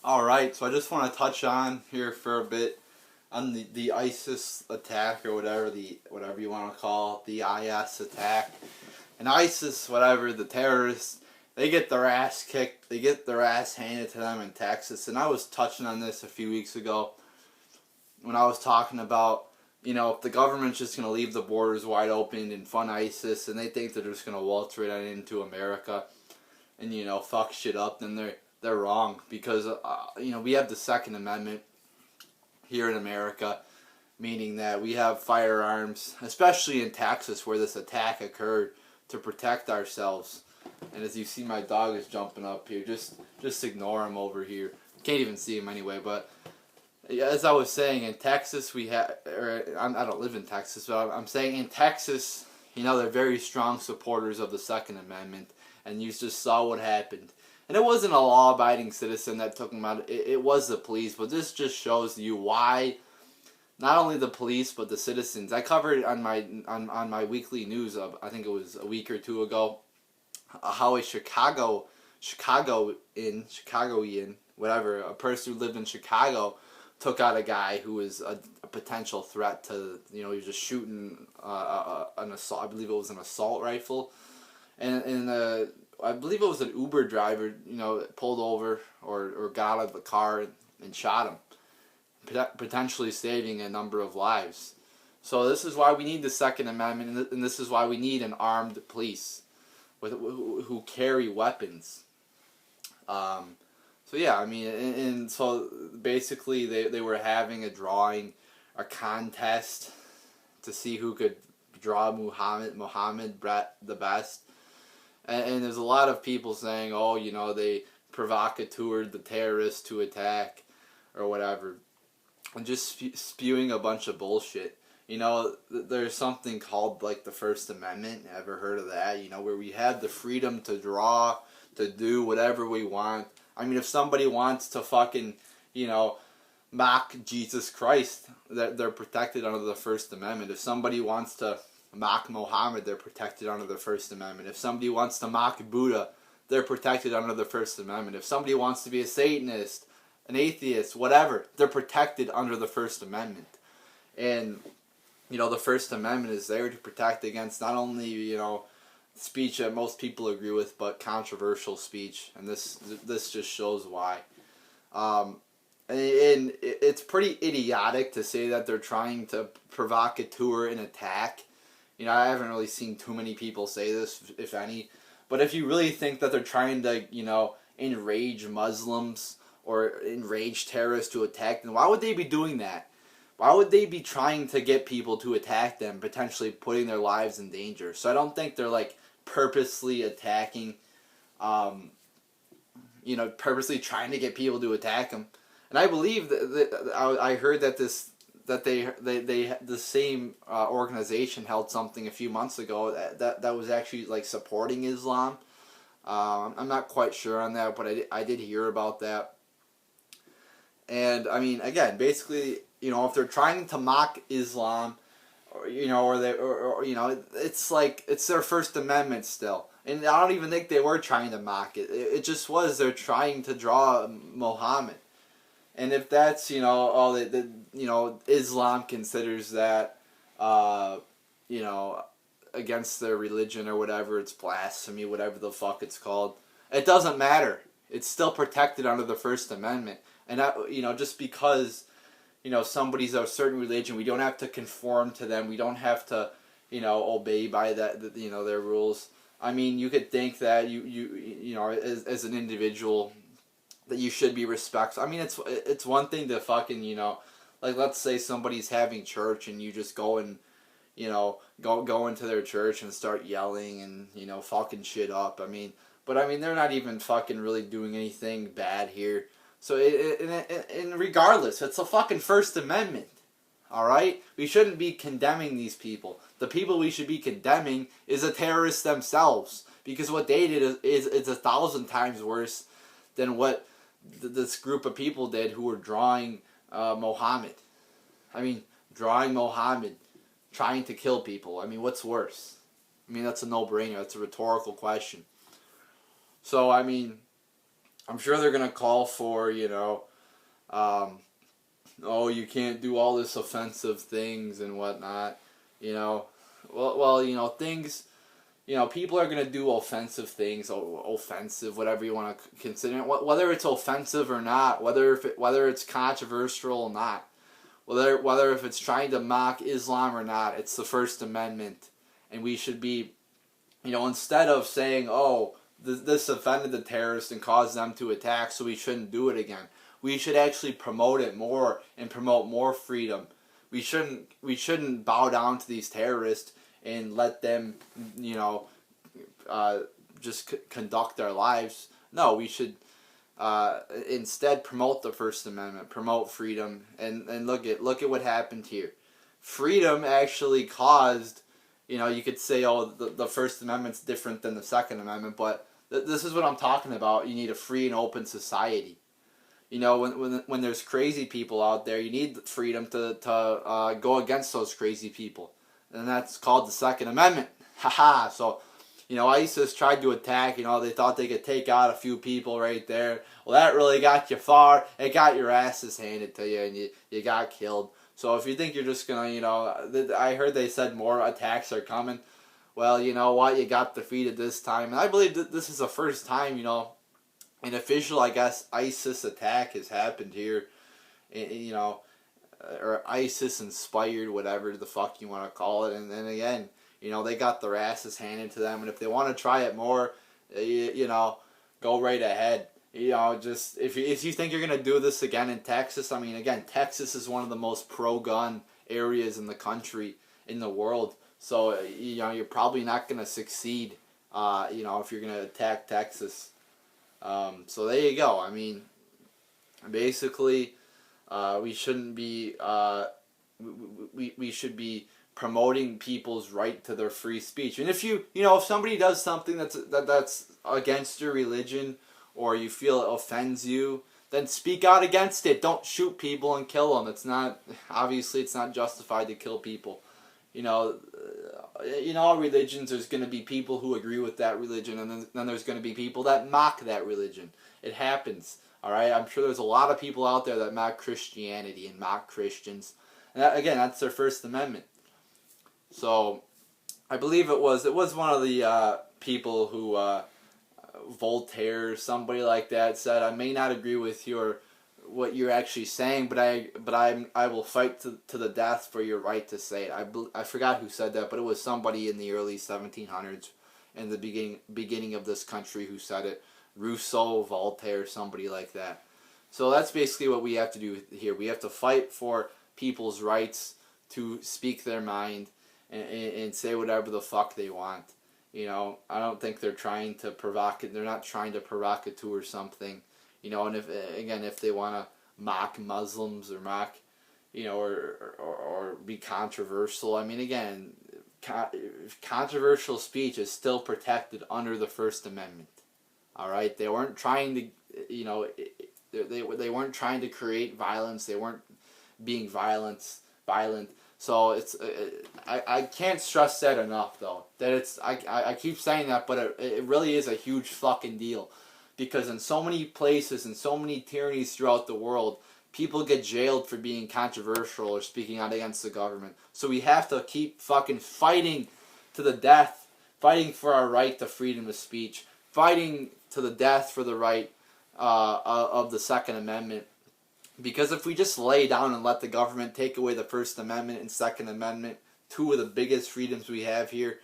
Alright, so I just want to touch on here for a bit on the ISIS attack, or whatever you want to call it, the IS attack. And ISIS, whatever, the terrorists, they get their ass kicked, they get their ass handed to them in Texas. And I was touching on this a few weeks ago when I was talking about, if the government's just going to leave the borders wide open and fund ISIS, and they think they're just going to waltz right into America and, fuck shit up, then they're wrong. Because, we have the Second Amendment here in America, meaning that we have firearms, especially in Texas where this attack occurred, to protect ourselves. And as you see, my dog is jumping up here. Just ignore him over here. Can't even see him anyway, but as I was saying, in Texas we have, I don't live in Texas, but I'm saying in Texas, they're very strong supporters of the Second Amendment, and you just saw what happened. And it wasn't a law-abiding citizen that took him out. It was the police, but this just shows you why not only the police but the citizens. I covered on my weekly news of, I think it was a week or two ago, how a Chicagoan, whatever, a person who lived in Chicago took out a guy who was a potential threat to, he was just shooting an assault. I believe it was an assault rifle, and I believe it was an Uber driver, pulled over or got out of the car and shot him, potentially saving a number of lives. So this is why we need the Second Amendment, and this is why we need an armed police who carry weapons. So yeah, and so basically they were having a contest to see who could draw Muhammad the best. And there's a lot of people saying, they provocateured the terrorists to attack or whatever, and just spewing a bunch of bullshit. There's something called like the First Amendment. Ever heard of that? Where we have the freedom to draw, to do whatever we want. If somebody wants to fucking, mock Jesus Christ, they're protected under the First Amendment. If somebody wants to mock Mohammed, they're protected under the First Amendment. If somebody wants to mock Buddha, they're protected under the First Amendment. If somebody wants to be a Satanist, an atheist, whatever, they're protected under the First Amendment. And, the First Amendment is there to protect against not only, speech that most people agree with, but controversial speech, and this just shows why. And it's pretty idiotic to say that they're trying to provocateur an attack. I haven't really seen too many people say this, if any. But if you really think that they're trying to, enrage Muslims or enrage terrorists to attack them, why would they be doing that? Why would they be trying to get people to attack them, potentially putting their lives in danger? So I don't think they're, purposely attacking, purposely trying to get people to attack them. And I believe that I heard that the same organization held something a few months ago that was actually supporting Islam. I'm not quite sure on that, but I did hear about that. And again, basically, if they're trying to mock Islam, it's their First Amendment still. And I don't even think they were trying to mock it. It just was, they're trying to draw Muhammad. And if that's, Islam considers that, against their religion or whatever, it's blasphemy, whatever the fuck it's called. It doesn't matter. It's still protected under the First Amendment. And just because, somebody's of a certain religion, we don't have to conform to them. We don't have to, obey by their rules. You could think that as an individual, that you should be respectful. It's one thing to fucking, let's say somebody's having church and you just go and, go into their church and start yelling and, fucking shit up. But they're not even fucking really doing anything bad here. So, and regardless, it's a fucking First Amendment. Alright? We shouldn't be condemning these people. The people we should be condemning is the terrorists themselves. Because what they did is 1,000 times worse than what this group of people did who were drawing Muhammad. Drawing Muhammad, trying to kill people. What's worse? That's a no-brainer. That's a rhetorical question. So, I'm sure they're gonna call for, you know, um, oh, you can't do all this offensive things and whatnot, you know. Well, you know, things, you know, people are gonna do offensive things, offensive, whatever you want to consider it, whether it's offensive or not, whether it's controversial or not, whether if it's trying to mock Islam or not. It's the First Amendment, and we should be, you know, instead of saying, oh, this offended the terrorists and caused them to attack, so we shouldn't do it again. We should actually promote it more and promote more freedom. We shouldn't bow down to these terrorists and let them, you know, just conduct our lives. No, we should instead promote the First Amendment, promote freedom, and look at what happened here. Freedom actually caused, you know, you could say, oh, the First Amendment's different than the Second Amendment, but this is what I'm talking about. You need a free and open society. You know, when there's crazy people out there, you need freedom to go against those crazy people. And that's called the Second Amendment. Haha. So, you know, ISIS tried to attack, you know, they thought they could take out a few people right there. Well, that really got you far. It got your asses handed to you, and you got killed. So if you think you're just going to, you know, I heard they said more attacks are coming. Well, you know what? You got defeated this time. And I believe that this is the first time, you know, an official, I guess, ISIS attack has happened here. You know, or ISIS inspired, whatever the fuck you want to call it. And then again, you know, they got their asses handed to them. And if they want to try it more, you know, go right ahead. You know, just if you think you're going to do this again in Texas, I mean, again, Texas is one of the most pro-gun areas in the country, in the world. So, you know, you're probably not going to succeed, you know, if you're going to attack Texas. So there you go. I mean, basically, we shouldn't be, we should be promoting people's right to their free speech. And if you know, if somebody does something that's against your religion, or you feel it offends you, then speak out against it. Don't shoot people and kill them. Obviously it's not justified to kill people. You know, in all religions there's going to be people who agree with that religion, and then there's going to be people that mock that religion. It happens. All right, I'm sure there's a lot of people out there that mock Christianity and mock Christians. And again, that's their First Amendment. So, I believe it was one of the people who Voltaire, somebody like that, said, "I may not agree with what you're actually saying, but I will fight to the death for your right to say it." I forgot who said that, but it was somebody in the early 1700s, in the beginning of this country, who said it. Rousseau, Voltaire, somebody like that. So that's basically what we have to do here. We have to fight for people's rights to speak their mind and say whatever the fuck they want. You know, I don't think they're trying to they're not trying to provocateur something. You know, and if they want to mock Muslims or mock, you know, or be controversial, I mean, again, controversial speech is still protected under the First Amendment. All right, they weren't trying to, you know, they weren't trying to create violence. They weren't being violent. So I can't stress that enough, though. That I keep saying that, but it really is a huge fucking deal, because in so many places and so many tyrannies throughout the world, people get jailed for being controversial or speaking out against the government. So we have to keep fucking fighting to the death, fighting for our right to freedom of speech, fighting to the death for the right of the Second Amendment. Because if we just lay down and let the government take away the First Amendment and Second Amendment, two of the biggest freedoms we have here,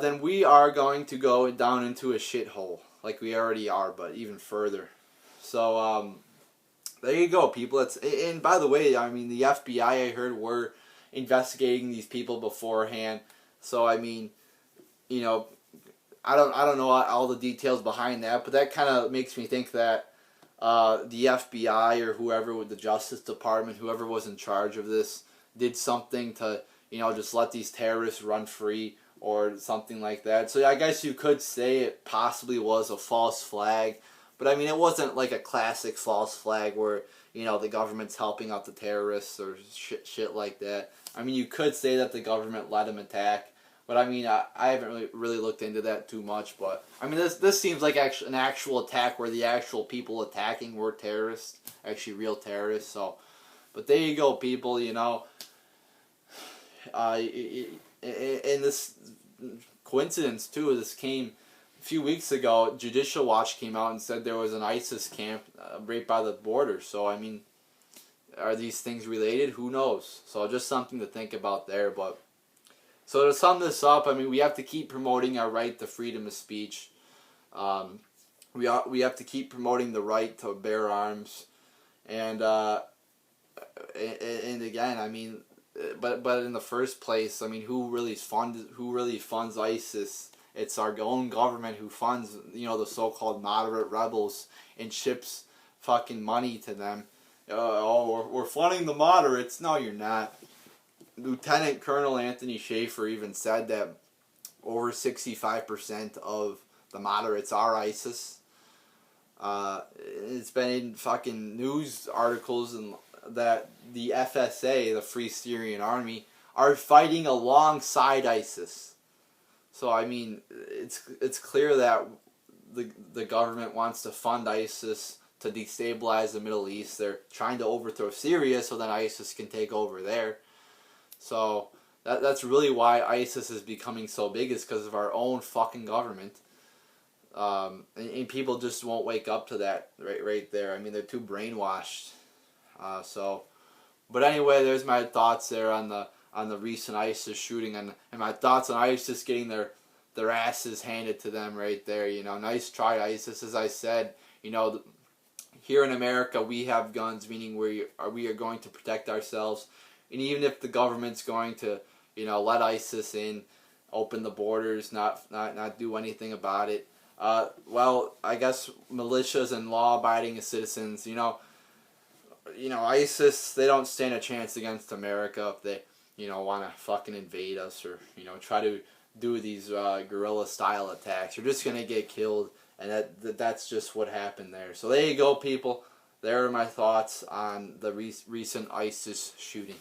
then we are going to go down into a shithole, like we already are, but even further. So, there you go, people. And by the way, I mean, the FBI, I heard, were investigating these people beforehand. So, I mean, you know, I don't know all the details behind that, but that kind of makes me think that the FBI or whoever with the Justice Department, whoever was in charge of this, did something to, you know, just let these terrorists run free or something like that. So I guess you could say it possibly was a false flag, but I mean, it wasn't like a classic false flag where, you know, the government's helping out the terrorists or shit like that. I mean, you could say that the government let them attack, But I mean, I haven't really looked into that too much. But I mean, this seems like an actual attack where the actual people attacking were terrorists, actually real terrorists. So, but there you go, people. You know, in this coincidence too, this came a few weeks ago. Judicial Watch came out and said there was an ISIS camp right by the border. So I mean, are these things related? Who knows? So just something to think about there. But so to sum this up, I mean, we have to keep promoting our right to freedom of speech. We have to keep promoting the right to bear arms, and again, I mean, but in the first place, I mean, who really funds ISIS? It's our own government who funds, you know, the so-called moderate rebels and ships fucking money to them. We're funding the moderates. No, you're not. Lieutenant Colonel Anthony Schaefer even said that over 65% of the moderates are ISIS. It's been in fucking news articles and that the FSA, the Free Syrian Army, are fighting alongside ISIS. So I mean, it's clear that the government wants to fund ISIS to destabilize the Middle East. They're trying to overthrow Syria so that ISIS can take over there. So that's really why ISIS is becoming so big, is because of our own fucking government. And people just won't wake up to that right there. I mean, they're too brainwashed. But anyway, there's my thoughts there on the recent ISIS shooting, and my thoughts on ISIS getting their asses handed to them right there. You know, nice try, ISIS. As I said, you know, here in America we have guns, meaning we are going to protect ourselves. And even if the government's going to, you know, let ISIS in, open the borders, not do anything about it, well, I guess militias and law-abiding citizens, you know, ISIS, they don't stand a chance against America if they, you know, want to fucking invade us or, you know, try to do these guerrilla-style attacks. You're just gonna get killed, and that's just what happened there. So there you go, people. There are my thoughts on the recent ISIS shooting.